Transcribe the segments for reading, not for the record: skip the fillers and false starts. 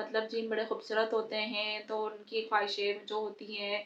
मतलब जिन बड़े खूबसूरत होते हैं तो उनकी ख्वाहिशें जो होती हैं,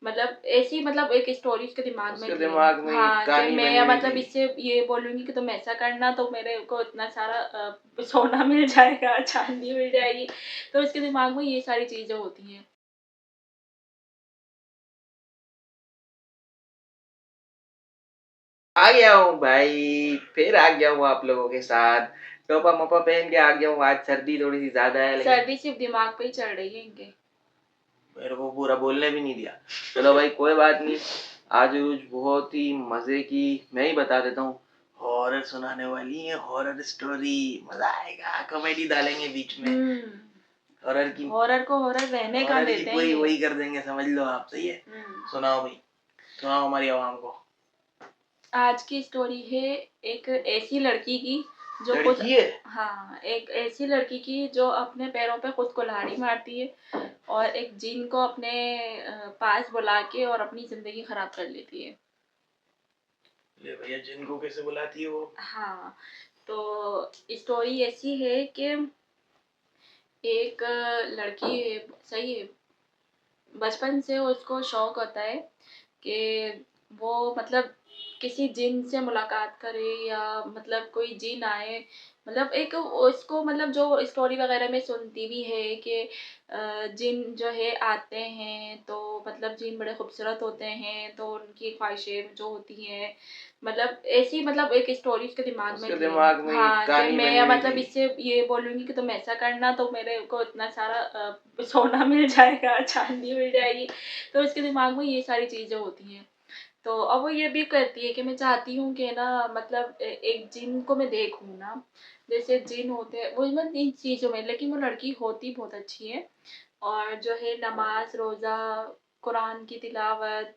मतलब ऐसी मतलब एक स्टोरी उसके दिमाग में उसके थी। दिमाग में हाँ, कि कहानी बनी मैं हुई मतलब थी। इससे ये बोलूँगी कि तुम ऐसा करना तो मेरे को इतना सारा सोना मिल जाएगा, चाँदी मिल जाएगी। तो उसके दिमाग में ये सारी चीज़ें होती हैं। आ गया हूँ भाई, फिर आ गया हूँ आप लोगों के साथ। टोपा-मोपा पहन के आ गया हूँ। आज सर्दी थोड़ी-सी ज़्यादा है लेकिन सर्दी सिर्फ़ दिमाग पे ही चढ़ रही है इनके। मेरे को पूरा बोलने भी नहीं दिया। चलो भाई कोई बात नहीं। आज बहुत ही मज़े की मैं ही बता देता हूँ। हॉरर सुनाने वाली है, हॉरर स्टोरी। मज़ा आएगा, कॉमेडी डालेंगे बीच में। हॉरर की हॉरर को हॉरर रहने का हॉरर की देते हैं पूरी ये। वही कर देंगे, समझ लो आप। सही है? सुनाओ भाई, सुनाओ हमारी आवाम को। आज की स्टोरी है एक ऐसी लड़की की जो खुद लड़की है? हाँ, एक ऐसी लड़की की जो अपने पैरों पे खुद कुल्हाड़ी मारती है और एक जिन को अपने पास बुला के और अपनी जिंदगी खराब कर लेती है। ले भैया, जिन को कैसे बुलाती है वो? हाँ, तो स्टोरी ऐसी है कि एक लड़की है, सही है, बचपन से उसको शौक होता है कि वो मतलब किसी जिन से मुलाकात करे या मतलब कोई जिन आए, मतलब एक उसको मतलब जो स्टोरी वगैरह में सुनती भी है कि जिन जो है आते हैं तो मतलब जिन बड़े खूबसूरत होते हैं तो उनकी ख्वाहिशें जो होती हैं, मतलब ऐसी मतलब एक स्टोरी उसके दिमाग में उसके थी। दिमाग में हाँ, कि कहानी बनी मैं हुई मतलब थी। इससे ये बोलूँगी कि तुम ऐसा करना तो मेरे को इतना सारा सोना मिल जाएगा, चाँदी मिल जाएगी। तो उसके दिमाग में ये सारी चीज़ें होती हैं। तो अब वो ये भी कहती है कि मैं चाहती हूँ कि ना मतलब एक जिन को मैं देखूँ ना, जैसे जिन होते हैं वो मतलब इन चीज़ों में, लेकिन वो लड़की होती बहुत अच्छी है और जो है नमाज़, रोज़ा, कुरान की तिलावत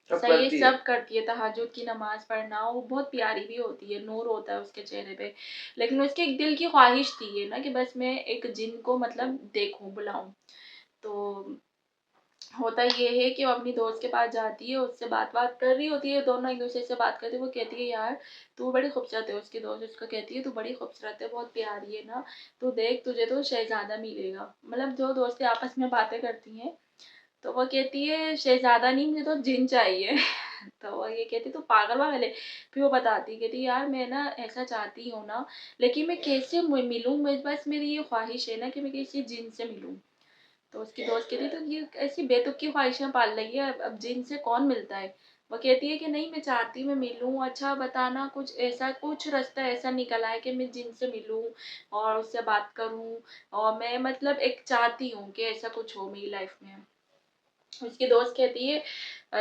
सब सही करती है। सब करती है, तहज्जुद की नमाज़ पढ़ना, वो बहुत प्यारी भी होती है, नूर होता है उसके चेहरे पे। लेकिन उसके एक दिल की ख्वाहिश थी ये ना कि बस मैं एक जिन को मतलब देखूँ, बुलाऊँ। तो होता ये है कि वो अपनी दोस्त के पास जाती है, उससे बात-वात कर रही होती है, दोनों एक-दूसरे से बात करते हैं। वो कहती है, "यार, तू बड़ी खूबसूरत है।" उसकी दोस्त उसको कहती है, "तू बड़ी खूबसूरत है, बहुत प्यारी है ना, तू देख तुझे तो शहज़ादा मिलेगा।" मतलब जो दोस्तें आपस में बातें करती हैं, तो वो कहती है, "शहज़ादा नहीं, मुझे तो जिन चाहिए।" तो वो ये कहती, "तू पागल-वागल है?" फिर वो बताती, कहती, "यार, मैं ना ऐसा चाहती हूँ ना, लेकिन मैं कैसे मिलूँ? मैं बस मेरी ये ख्वाहिश है ना कि मैं किसी जिन से मिलूँ।" तो उसकी दोस्त कहती है, तो ये ऐसी बेतुकी ख्वाहिशें पाल रही है, अब जिनसे कौन मिलता है? वो कहती है कि नहीं, मैं चाहती हूँ मैं मिलूँ। अच्छा बताना, कुछ ऐसा कुछ रास्ता ऐसा निकल आए कि मैं जिनसे मिलूँ और उससे बात करूँ और मैं मतलब एक चाहती हूँ कि ऐसा कुछ हो मेरी लाइफ में। उसकी दोस्त कहती है,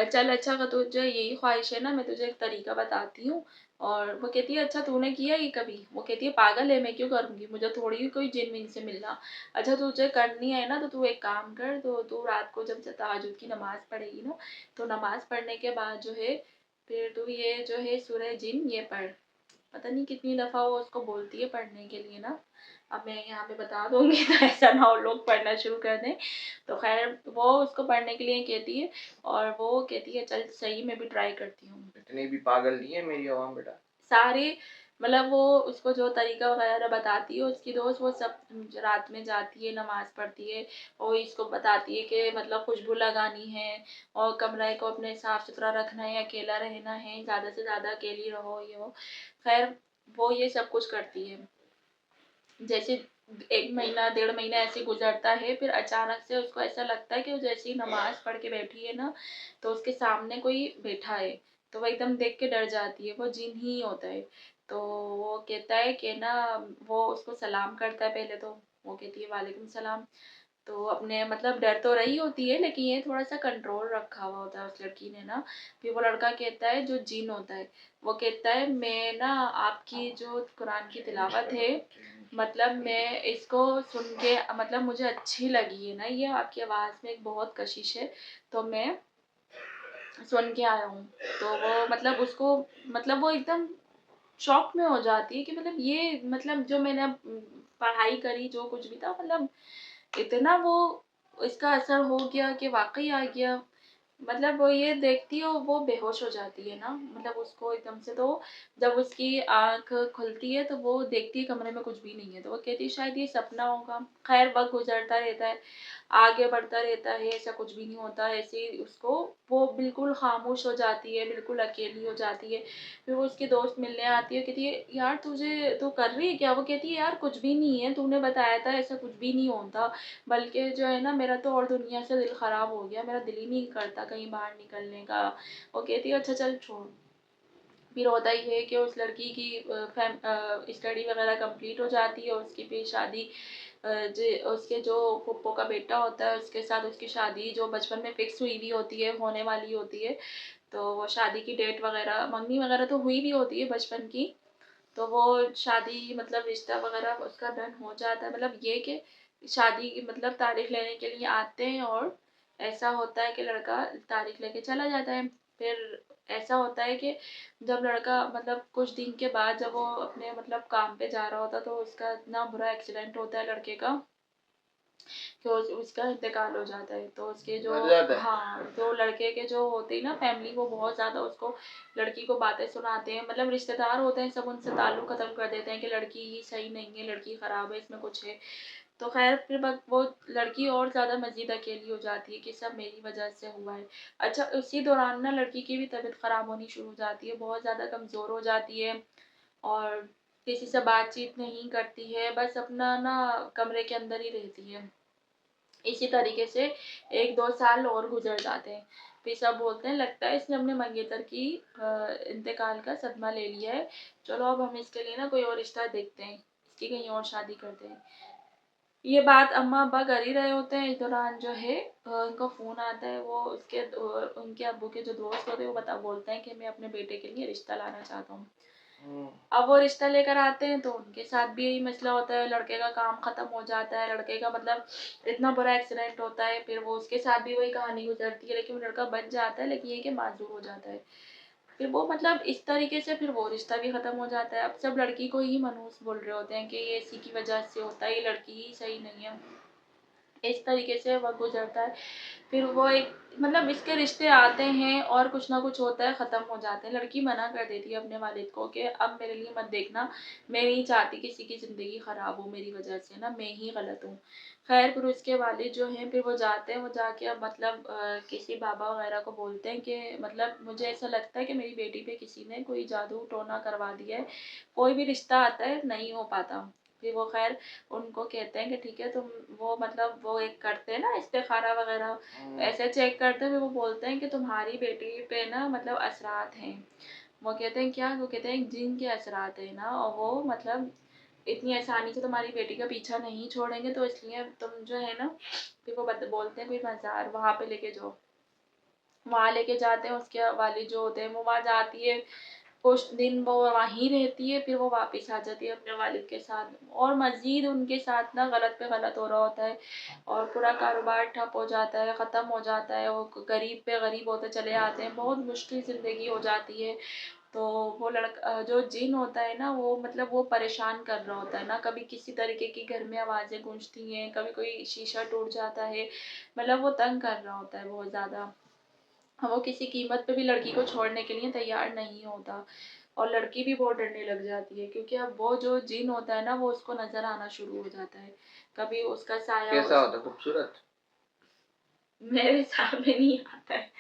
चल अच्छा, अगर तुझे यही ख्वाहिश है ना, मैं तुझे एक तरीका बताती हूँ। और वो कहती है, अच्छा तूने किया ये कभी? वो कहती है, पागल है, मैं क्यों करूँगी, मुझे थोड़ी ही कोई जिन विन से मिलना। अच्छा तुझे करनी है ना तो तू एक काम कर, तो तू रात को जब से तहज्जुद की नमाज़ पढ़ेगी ना, तो नमाज़ पढ़ने के बाद जो है फिर तू ये जो है सूरह जिन ये पढ़। पता नहीं कितनी दफ़ा वो उसको बोलती है पढ़ने के लिए ना, अब मैं यहाँ पे बता दूँगी तो ऐसा ना हो लोग पढ़ना शुरू कर दें। तो ख़ैर वो उसको पढ़ने के लिए कहती है और वो कहती है, चल सही, मैं भी ट्राई करती हूँ। इतनी भी पागल नहीं है मेरी आवाम बेटा। सारे मतलब वो उसको जो तरीका वगैरह बताती है उसकी दोस्त, वो सब रात में जाती है, नमाज़ पढ़ती है और इसको बताती है कि मतलब खुशबू लगानी है और कमरे को अपने साफ़-सुथरा रखना है, अकेला रहना है, ज़्यादा से ज़्यादा अकेली रहो, ये वो। ख़ैर वो ये सब कुछ करती है। जैसे 1 महीना, 1.5 महीना ऐसे गुज़रता है, फिर अचानक से उसको ऐसा लगता है कि वो जैसे ही नमाज़ पढ़ के बैठी है ना, तो उसके सामने कोई बैठा है, तो वो एकदम देख के डर जाती है, वो जिन ही होता है। तो वो कहता है कि ना, वो उसको सलाम करता है पहले तो, वो कहती है वालेकुम सलाम। तो अपने मतलब डर तो रही होती है, लेकिन ये थोड़ा-सा कंट्रोल रखा हुआ होता है उस लड़की ने ना। फिर वो लड़का कहता है, जो जिन होता है, वो कहता है, मैं ना आपकी जो कुरान की तिलावत है, मतलब मैं इसको सुन के मतलब मुझे अच्छी लगी है ना ये, आपकी आवाज़ में एक बहुत कशिश है, तो मैं सुन के आया हूँ। तो वो मतलब उसको मतलब वो एकदम शॉक में हो जाती है कि मतलब ये मतलब जो मैंने पढ़ाई करी, जो कुछ भी था, मतलब इतना वो इसका असर हो गया कि वाक़ई आ गया। मतलब वो ये देखती है और वो बेहोश हो जाती है ना, मतलब उसको एकदम से, तो जब उसकी आँख खुलती है तो वो देखती है कमरे में कुछ भी नहीं है, तो वो कहती है शायद ये सपना होगा। ख़ैर वक़्त गुज़रता रहता है, आगे बढ़ता रहता है, ऐसा कुछ भी नहीं होता। ऐसे ही उसको, वो बिल्कुल ख़ामोश हो जाती है, बिल्कुल अकेली हो जाती है। फिर वो उसकी दोस्त मिलने आती है, कहती है यार तू कर रही है क्या? वो कहती है यार कुछ भी नहीं है, तूने बताया था ऐसा कुछ भी नहीं होता। बल्कि जो है ना, मेरा तो और दुनिया से दिल ख़राब हो गया, मेरा दिल ही नहीं करता कहीं बाहर निकलने का। वो कहती है अच्छा चल छोड़। फिर होता ही है कि उस लड़की की स्टडी वगैरह कंप्लीट हो जाती है, उसकी फिर शादी, उसके जो फूफो का बेटा होता है उसके साथ उसकी शादी जो बचपन में फिक्स हुई भी होती है, होने वाली होती है। तो वो शादी की डेट वगैरह, मंगनी वगैरह तो हुई भी होती है बचपन की। तो वो शादी मतलब रिश्ता वगैरह उसका डन हो जाता है, मतलब ये कि शादी की मतलब तारीख लेने के लिए आते हैं, और ऐसा होता है कि लड़का तारीख लेके चला जाता है। फिर ऐसा होता है कि जब लड़का मतलब कुछ दिन के बाद जब वो अपने मतलब काम पे जा रहा होता है, तो उसका इतना बुरा एक्सीडेंट होता है लड़के का कि उसका इंतकाल हो जाता है। तो उसके जो, मर जाता है। हाँ, तो लड़के के जो होते हैं ना फैमिली, वो बहुत ज़्यादा उसको, लड़की को बातें सुनाते हैं, मतलब रिश्तेदार होते हैं सब उनसे ताल्लुक ख़त्म कर देते हैं कि लड़की ही सही नहीं है, लड़की ख़राब है, इसमें कुछ है। तो खैर फिर वो लड़की और ज़्यादा मज़ीद अकेली हो जाती है कि सब मेरी वजह से हुआ है। अच्छा, उसी दौरान ना लड़की की भी तबीयत ख़राब होनी शुरू हो जाती है, बहुत ज़्यादा कमज़ोर हो जाती है, और किसी से बातचीत नहीं करती है, बस अपना ना कमरे के अंदर ही रहती है। इसी तरीके से 1-2 साल और गुज़र जाते हैं। फिर सब बोलते हैं लगता है इसने अपने मंगेतर की इंतकाल का सदमा ले लिया है। चलो अब हम इसके लिए ना कोई और रिश्ता देखते हैं, इसकी कहीं और शादी करते हैं। ये बात अम्मा-अब्बा कर ही रहे होते हैं, इस दौरान जो है उनका फ़ोन आता है, वो उनके अब्बू के जो दोस्त होते हैं वो बोलते हैं कि मैं अपने बेटे के लिए रिश्ता लाना चाहता हूँ। अब वो रिश्ता लेकर आते हैं तो उनके साथ भी यही मसला होता है, लड़के का काम ख़त्म हो जाता है, लड़के का मतलब इतना बुरा एक्सीडेंट होता है, फिर वो उसके साथ भी वही कहानी गुज़रती है, लेकिन वो लड़का बच जाता है, लेकिन ये कि माज़ूर हो जाता है। फिर वो मतलब इस तरीके से फिर वो रिश्ता भी ख़त्म हो जाता है। अब सब लड़की को ही मनहूस बोल रहे होते हैं कि ये इसी की वजह से होता है, ये लड़की ही सही नहीं है। इस तरीके से वक़्त गुज़रता है। फिर वो एक मतलब इसके रिश्ते आते हैं और कुछ ना कुछ होता है, ख़त्म हो जाते हैं। लड़की मना कर देती है अपने वालिद को कि अब मेरे लिए मत देखना, मैं नहीं चाहती किसी की ज़िंदगी ख़राब हो मेरी वज़ह से ना, मैं ही गलत हूँ। ख़ैर फिर उसके वालिद जो हैं फिर वो जाते हैं, वो जाके अब मतलब किसी बाबा वग़ैरह को बोलते हैं कि मतलब मुझे ऐसा लगता है कि मेरी बेटी पे किसी ने कोई जादू टोना करवा दिया है, कोई भी रिश्ता आता है नहीं हो पाता। फिर वो ख़ैर उनको कहते हैं कि ठीक है तुम, वो मतलब वो एक करते हैं ना इस्तिखारा वगैरह, ऐसे चेक करते हुए वो बोलते हैं कि तुम्हारी बेटी पे ना मतलब असरात हैं। वो कहते हैं क्या? वो कहते हैं जिन के असरात हैं ना, और वो मतलब इतनी आसानी से तुम्हारी बेटी का पीछा नहीं छोड़ेंगे, तो इसलिए तुम जो है ना, फिर वो बोलते हैं कोई मज़ार वहाँ पे लेके जाओ। वहाँ लेके जाते हैं, उसके वालिद जो होते हैं वो वहाँ जाती है, कुछ दिन वो वहीं रहती है, फिर वो वापस आ जाती है अपने वालिद के साथ, और मज़ीद उनके साथ ना गलत पे गलत हो रहा होता है, और पूरा कारोबार ठप हो जाता है, ख़त्म हो जाता है, वो गरीब पे गरीब होते चले आते हैं, बहुत मुश्किल ज़िंदगी हो जाती है। तो वो लड़का जो जिन होता है ना, वो मतलब वो परेशान कर रहा होता है ना, कभी किसी तरीके की घर में आवाज़ें गूंजती हैं, कभी कोई शीशा टूट जाता है, मतलब वो तंग कर रहा होता है बहुत ज़्यादा। वो किसी कीमत पे भी लड़की को छोड़ने के लिए तैयार नहीं होता, और लड़की भी बहुत डरने लग जाती है, क्योंकि अब वो जो जिन होता है ना, वो उसको नज़र आना शुरू हो जाता है। कभी उसका साया कैसा होता है? खूबसूरत? मेरे सामने नहीं आता है।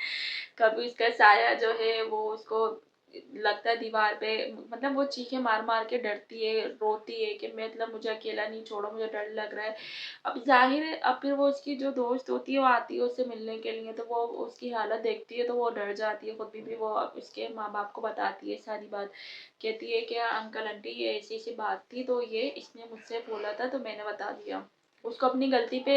कभी उसका साया जो है वो उसको लगता है दीवार पे, मतलब वो चीखें मार मार के डरती है, रोती है कि मतलब मुझे अकेला नहीं छोड़ो, मुझे डर लग रहा है। अब जाहिर है, अब फिर वो उसकी जो दोस्त होती है वो आती है उससे मिलने के लिए, तो वो उसकी हालत देखती है तो वो डर जाती है, खुद भी वो अब उसके माँ बाप को बताती है सारी बात, कहती है कि अंकल आंटी ये ऐसी ऐसी बात थी, तो ये इसने मुझसे बोला था तो मैंने बता दिया। उसको अपनी गलती पे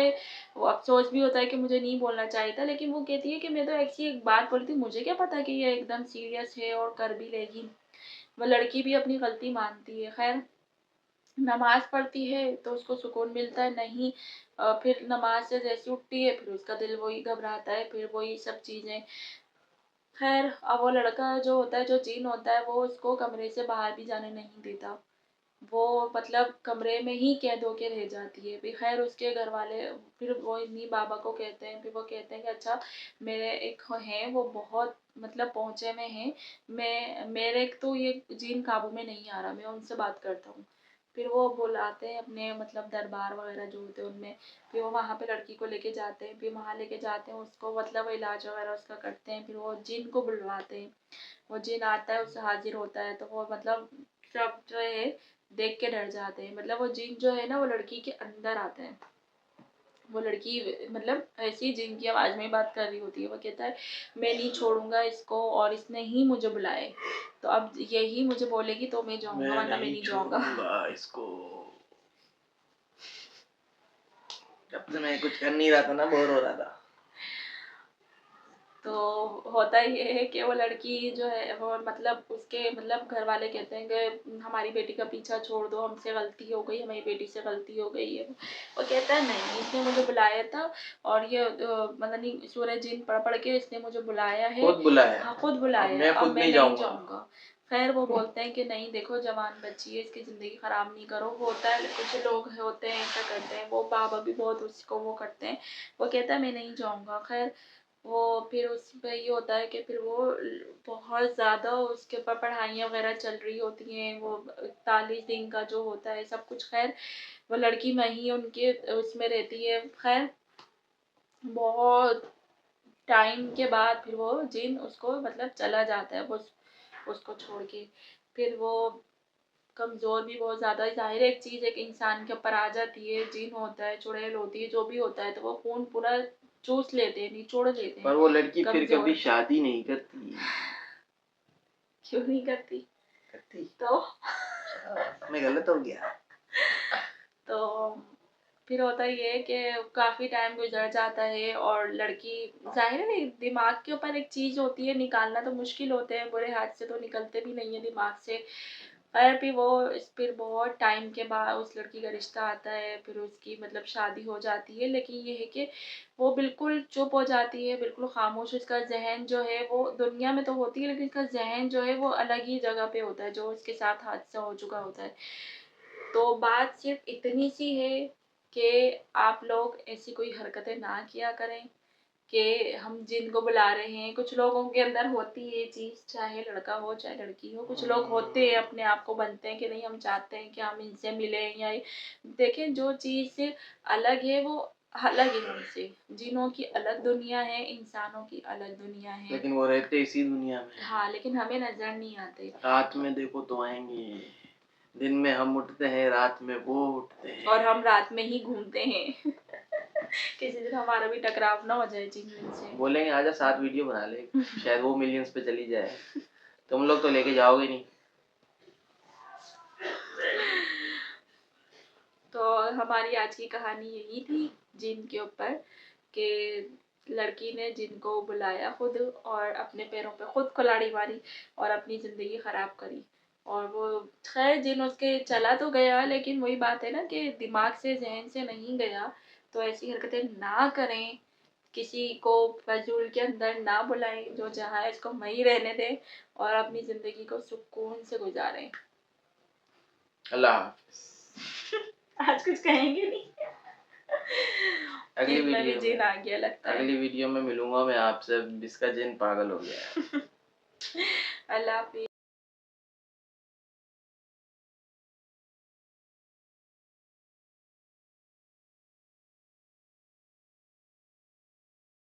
वो अफ़सोस भी होता है कि मुझे नहीं बोलना चाहिए था, लेकिन वो कहती है कि मैं तो ऐसी एक बात बोली थी, मुझे क्या पता कि ये एकदम सीरियस है और कर भी लेगी। वो लड़की भी अपनी गलती मानती है। ख़ैर नमाज़ पढ़ती है तो उसको सुकून मिलता है, नहीं फिर नमाज़ से जैसे उठती है फिर उसका दिल वही घबराता है, फिर वही सब चीज़ें। ख़ैर अब वो लड़का जो होता है, जो जिन होता है, वो उसको कमरे से बाहर भी जाने नहीं देता। वो मतलब कमरे में ही कैद होके रह जाती है। फिर खैर उसके घर वाले फिर वो इन्हीं बाबा को कहते हैं, फिर वो कहते हैं कि अच्छा मेरे एक हैं वो बहुत मतलब पहुँचे में हैं, मेरे तो ये जिन काबू में नहीं आ रहा, मैं उनसे बात करता हूँ। फिर वो बुलाते हैं अपने मतलब दरबार वगैरह जो होते हैं उनमें, फिर वो वहाँ पे लड़की को लेके जाते हैं, फिर वहाँ लेके जाते हैं उसको मतलब इलाज वगैरह उसका करते हैं, फिर वो जिन को बुलवाते हैं, वो जिन आता है उससे हाजिर होता है, तो वो मतलब सब जो है देख के डर जाते हैं। मतलब वो जिन जो है ना वो लड़की के अंदर आता है, वो लड़की मतलब ऐसी जिन की आवाज में बात कर रही होती है, वो कहता है मैं नहीं छोड़ूंगा इसको और इसने ही मुझे बुलाए, तो अब यही मुझे बोलेगी तो मैं जाऊंगा वरना मैं नहीं जाऊंगा। इसको जब से मैं कुछ कर नहीं रहा था ना, बोर हो रहा था। तो होता ये है कि वो लड़की जो है वो मतलब उसके मतलब घर वाले कहते हैं कि हमारी बेटी का पीछा छोड़ दो, हमसे गलती हो गई, हमारी बेटी से गलती हो गई है। वो कहता है नहीं, इसने मुझे बुलाया था और ये मतलब नहीं सूरज जिन पढ़ पढ़ के इसने मुझे बुलाया है। खुद बुलाया। हाँ खुद बुलाया है, मैं अब खुद मैं नहीं नहीं जाऊंगा। जाऊंगा। खैर वो बोलते हैं कि नहीं देखो जवान बच्ची है, इसकी ज़िंदगी ख़राब नहीं करो। होता है कुछ लोग होते हैं ऐसा करते हैं, वो बाबा भी बहुत उसको वो करते हैं। वो कहता है मैं नहीं जाऊंगा। खैर वो फिर उस पे ये होता है कि फिर वो बहुत ज़्यादा उसके ऊपर पढ़ाइयाँ वगैरह चल रही होती हैं, वो 41 दिन का जो होता है सब कुछ। खैर वो लड़की वहीं उनके उसमें रहती है। खैर बहुत टाइम के बाद फिर वो जिन उसको मतलब चला जाता है, वो उसको छोड़ के। फिर वो कमज़ोर भी बहुत ज़्यादा, ज़ाहिर है एक चीज़ एक इंसान के ऊपर आ जाती है, जिन होता है, चुड़ैल होती है, जो भी होता है, तो वो खून पूरा चूस लेते हैं, निचोड़ लेते हैं। पर वो लड़की फिर कमज़ोर कभी शादी नहीं करती। क्यों नहीं करती? करती तो मैं गलत हो गया। तो फिर होता ये है कि काफ़ी टाइम गुजर जाता है और लड़की ज़ाहिर है दिमाग के ऊपर एक चीज़ होती है, निकालना तो मुश्किल होते हैं, बुरे हाथ से तो निकलते भी नहीं है दिमाग से। खैर फिर बहुत टाइम के बाद उस लड़की का रिश्ता आता है, फिर उसकी मतलब शादी हो जाती है। लेकिन ये है कि वो बिल्कुल चुप हो जाती है, बिल्कुल खामोश। उसका ज़हन जो है वो दुनिया में तो होती है लेकिन उसका ज़हन जो है वो अलग ही जगह पे होता है, जो उसके साथ हादसा हो चुका होता है। तो बात सिर्फ इतनी सी है कि आप लोग ऐसी कोई हरकतें ना किया करें कि हम जिनको बुला रहे हैं। कुछ लोगों के अंदर होती है ये चीज़, चाहे लड़का हो चाहे लड़की हो, कुछ लोग होते हैं अपने आप को बनते हैं कि नहीं हम चाहते हैं कि हम इनसे मिलें या देखें। जो चीज़ अलग है वो अलग है हमसे। जिनों की अलग दुनिया है, इंसानों की अलग दुनिया है। लेकिन वो रहते इसी दुनिया में। हाँ लेकिन हमें नजर नहीं आते। रात में देखो तो आएंगे, दिन में हम उठते हैं, रात में वो उठते हैं। और हम रात में ही घूमते हैं। किसी दिन हमारा भी टकराव ना हो जाए जिन से। बोलेंगे आजा साथ वीडियो बना ले, शायद वो मिलियंस पे चली जाए। तुम लोग तो लेके जाओगे नहीं। तो हमारी आज की कहानी यही थी जिन के ऊपर कि लड़की ने जिन को बुलाया खुद और अपने पैरों पे खुद कुल्हाड़ी मारी और अपनी ज़िंदगी ख़राब करी। और वो खैर जिन उसके चला तो गया, लेकिन वही बात है ना कि दिमाग से जहन से नहीं गया। तो ऐसी हरकतें ना करें, किसी को फजूल के अंदर ना बुलाएं, जो जहाँ है इसको वहीं रहने दें और अपनी ज़िंदगी को सुकून से गुजारें। अल्लाह हाफिज़। आज कुछ कहेंगे नहीं? अगली जिन में भी वीडियो जिन में आ गया लगता है। अगली वीडियो में मिलूंगा मैं आपसे, जिसका जिन पागल हो गया है। अल्लाह हाफिज़।